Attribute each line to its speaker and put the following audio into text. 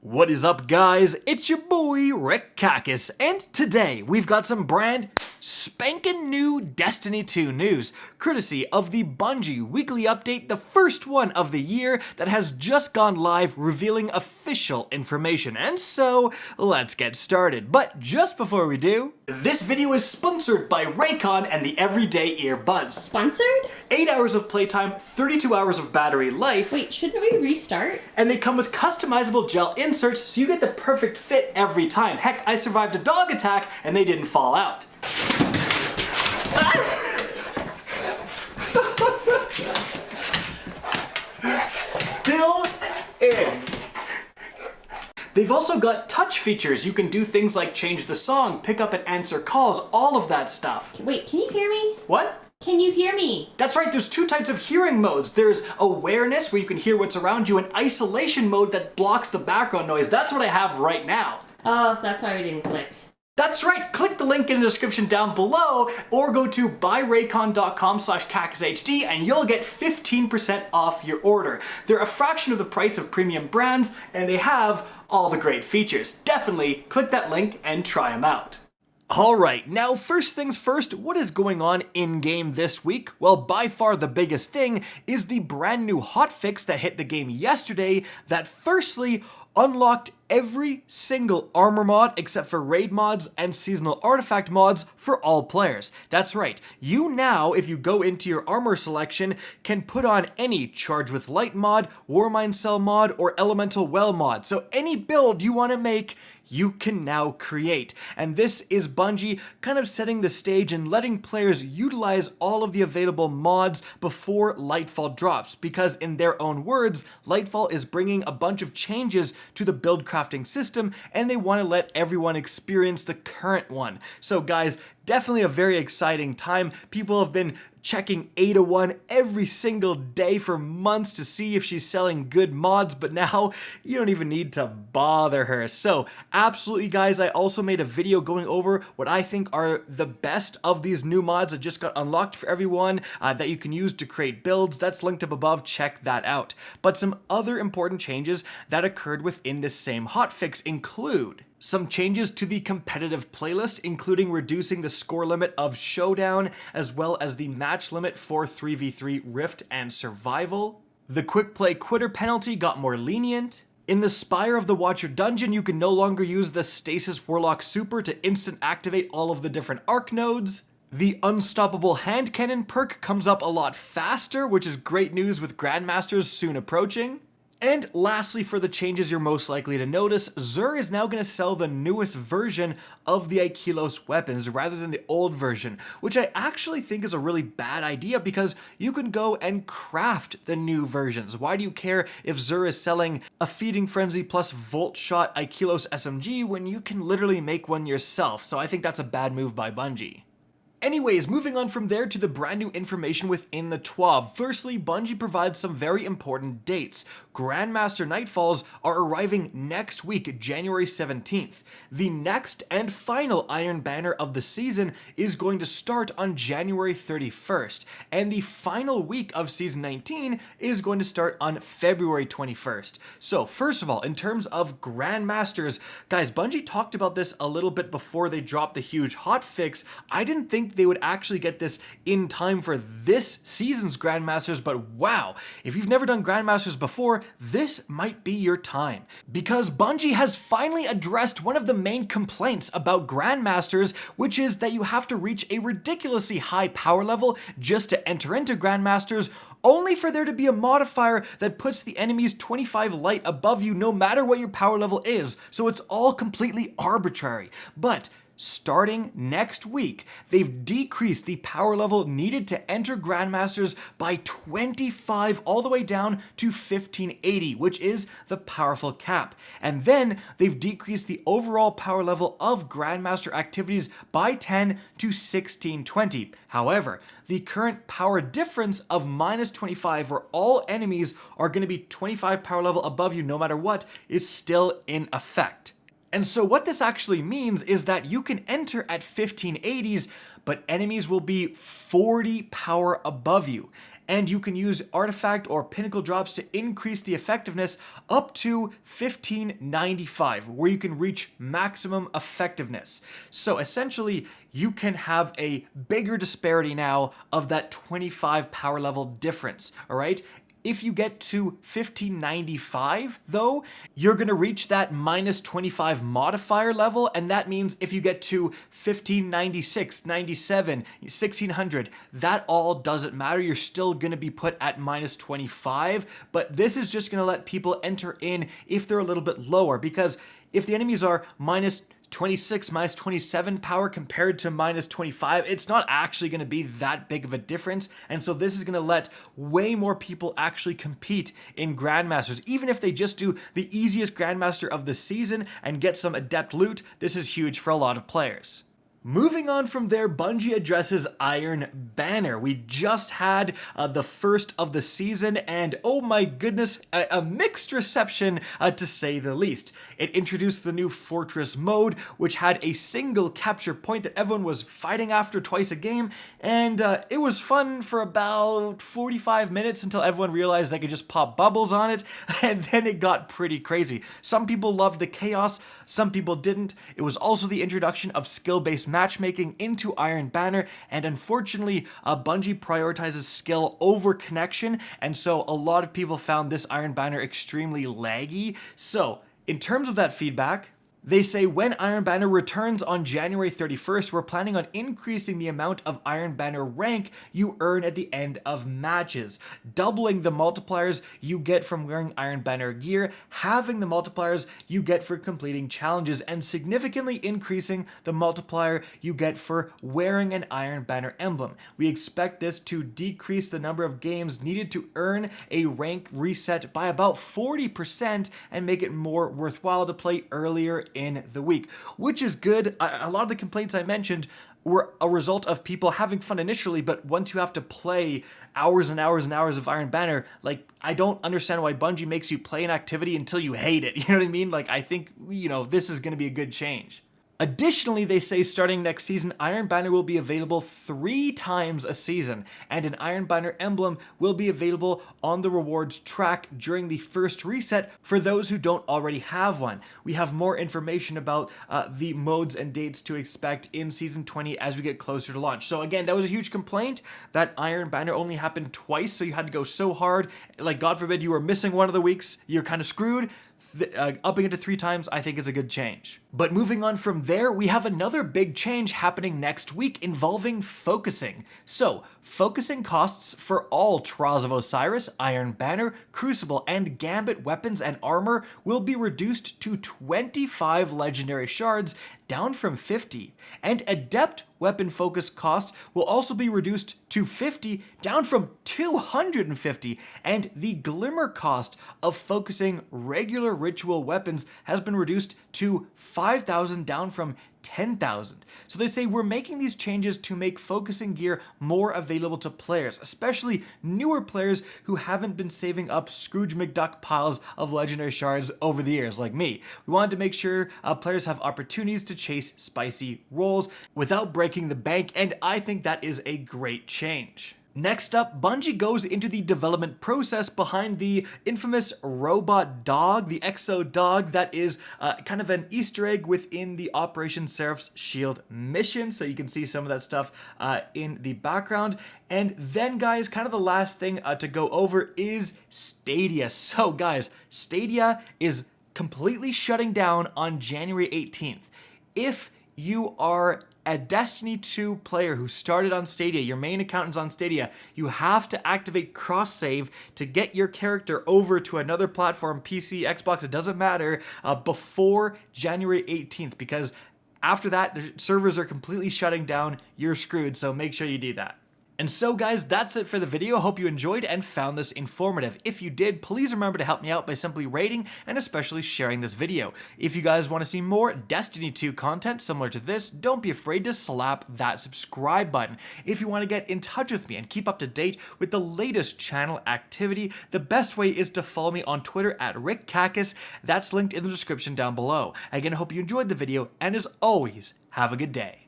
Speaker 1: What is up, guys? It's your boy Rick Kakis, and today we've got some brand spankin' new Destiny 2 news, courtesy of the Bungie weekly update, the first one of the year that has just gone live, revealing official information. And so, let's get started. But just before we do, this video is sponsored by Raycon and the Everyday Earbuds.
Speaker 2: Sponsored?
Speaker 1: 8 hours of playtime, 32 hours of battery life.
Speaker 2: Wait, shouldn't we restart?
Speaker 1: And they come with customizable gel inserts, so you get the perfect fit every time. Heck, I survived a dog attack and they didn't fall out. Still in. They've also got touch features. You can do things like change the song, pick up and answer calls, all of that stuff.
Speaker 2: Wait, can you hear me?
Speaker 1: What?
Speaker 2: Can you hear me?
Speaker 1: That's right, there's two types of hearing modes. There's awareness, where you can hear what's around you, and isolation mode that blocks the background noise. That's what I have right now.
Speaker 2: Oh, so that's why we didn't click.
Speaker 1: That's right, click the link in the description down below, or go to buyraycon.com/kakishd and you'll get 15% off your order. They're a fraction of the price of premium brands, and they have all the great features. Definitely click that link and try them out. Alright, now first things first, what is going on in-game this week? Well, by far the biggest thing is the brand new hotfix that hit the game yesterday that firstly unlocked every single armor mod except for raid mods and seasonal artifact mods for all players. That's right, you now, if you go into your armor selection, can put on any Charge with Light mod, Warmind Cell mod, or Elemental Well mod. So any build you want to make, you can now create. And this is Bungie kind of setting the stage and letting players utilize all of the available mods before Lightfall drops, because in their own words, Lightfall is bringing a bunch of changes to the build crafting system, and they want to let everyone experience the current one. So guys, definitely a very exciting time. People have been checking Ada1 every single day for months to see if she's selling good mods, but now you don't even need to bother her. So absolutely, guys, I also made a video going over what I think are the best of these new mods that just got unlocked for everyone that you can use to create builds. That's linked up above, check that out. But some other important changes that occurred within this same hotfix include some changes to the competitive playlist, including reducing the score limit of Showdown, as well as the match limit for 3v3 Rift and Survival. The quick play quitter penalty got more lenient. In the Spire of the Watcher dungeon, you can no longer use the Stasis Warlock Super to instant activate all of the different arc nodes. The Unstoppable Hand Cannon perk comes up a lot faster, which is great news with Grandmasters soon approaching. And lastly, for the changes you're most likely to notice, Xur is now going to sell the newest version of the Aikilos weapons rather than the old version, which I actually think is a really bad idea because you can go and craft the new versions. Why do you care if Xur is selling a Feeding Frenzy plus Volt Shot Aikilos SMG when you can literally make one yourself? So I think that's a bad move by Bungie. Anyways, moving on from there to the brand new information within the TWAB. Firstly, Bungie provides some very important dates. Grandmaster Nightfalls are arriving next week, January 17th. The next and final Iron Banner of the season is going to start on January 31st, and the final week of Season 19 is going to start on February 21st. So first of all, in terms of Grandmasters, guys, Bungie talked about this a little bit before they dropped the huge hotfix. I didn't think they would actually get this in time for this season's Grandmasters, but wow, if you've never done Grandmasters before, this might be your time. Because Bungie has finally addressed one of the main complaints about Grandmasters, which is that you have to reach a ridiculously high power level just to enter into Grandmasters, only for there to be a modifier that puts the enemy's 25 light above you no matter what your power level is, so it's all completely arbitrary. But starting next week, they've decreased the power level needed to enter Grandmasters by 25 all the way down to 1580, which is the powerful cap. And then they've decreased the overall power level of Grandmaster activities by 10 to 1620. However, the current power difference of minus 25, where all enemies are going to be 25 power level above you no matter what, is still in effect. And so what this actually means is that you can enter at 1580s, but enemies will be 40 power above you. and you can use artifact or pinnacle drops to increase the effectiveness up to 1595, where you can reach maximum effectiveness. So essentially, you can have a bigger disparity now of that 25 power level difference, all right? If you get to 1595, though, you're going to reach that minus 25 modifier level, and that means if you get to 1596, 97, 1600, that all doesn't matter. You're still going to be put at minus 25, but this is just going to let people enter in if they're a little bit lower, because if the enemies are minus 26, minus 27 power compared to minus 25, it's not actually going to be that big of a difference. And so this is going to let way more people actually compete in Grandmasters. Even if they just do the easiest Grandmaster of the season and get some adept loot, this is huge for a lot of players. Moving on from there, Bungie addresses Iron Banner. We just had the first of the season, and oh my goodness, a mixed reception to say the least. It introduced the new Fortress mode, which had a single capture point that everyone was fighting after twice a game, and it was fun for about 45 minutes until everyone realized they could just pop bubbles on it, and then it got pretty crazy. Some people loved the chaos, some people didn't. It was also the introduction of skill-based matchmaking into Iron Banner, and unfortunately, Bungie prioritizes skill over connection, and so a lot of people found this Iron Banner extremely laggy. So, in terms of that feedback, they say when Iron Banner returns on January 31st, we're planning on increasing the amount of Iron Banner rank you earn at the end of matches, doubling the multipliers you get from wearing Iron Banner gear, halving the multipliers you get for completing challenges, and significantly increasing the multiplier you get for wearing an Iron Banner emblem. We expect this to decrease the number of games needed to earn a rank reset by about 40% and make it more worthwhile to play earlier in the week, which is good. A lot of the complaints I mentioned were a result of people having fun initially, but once you have to play hours and hours and hours of Iron Banner, like, I don't understand why Bungie makes you play an activity until you hate it. You know what I mean? Like, I think, this is going to be a good change. Additionally, they say starting next season, Iron Banner will be available 3 times a season, and an Iron Banner emblem will be available on the rewards track during the first reset for those who don't already have one. We have more information about the modes and dates to expect in Season 20 as we get closer to launch. So again, that was a huge complaint that Iron Banner only happened twice, so you had to go so hard. Like, God forbid you were missing one of the weeks, you're kind of screwed. Upping it to 3 times, I think is a good change. But moving on from there, we have another big change happening next week involving focusing. So, focusing costs for all Trials of Osiris, Iron Banner, Crucible, and Gambit weapons and armor will be reduced to 25 legendary shards, down from 50. And Adept weapon focus cost will also be reduced to 50, down from 250. And the Glimmer cost of focusing regular ritual weapons has been reduced to 5,000, down from 10,000. So they say we're making these changes to make focusing gear more available to players, especially newer players who haven't been saving up Scrooge McDuck piles of legendary shards over the years, like me. We wanted to make sure players have opportunities to chase spicy rolls without breaking the bank, and I think that is a great change. Next up, Bungie goes into the development process behind the infamous robot dog, the Exo dog that is kind of an Easter egg within the Operation Seraph's Shield mission. So you can see some of that stuff in the background. And then, guys, kind of the last thing to go over is Stadia. So, guys, Stadia is completely shutting down on January 18th. If you are a Destiny 2 player who started on Stadia, your main account is on Stadia, you have to activate cross-save to get your character over to another platform, PC, Xbox, it doesn't matter, before January 18th, because after that, the servers are completely shutting down, you're screwed, so make sure you do that. And so, guys, that's it for the video. Hope you enjoyed and found this informative. If you did, please remember to help me out by simply rating and especially sharing this video. If you guys want to see more Destiny 2 content similar to this, don't be afraid to slap that subscribe button. If you want to get in touch with me and keep up to date with the latest channel activity, the best way is to follow me on Twitter at RickCacus. That's linked in the description down below. Again, I hope you enjoyed the video, and as always, have a good day.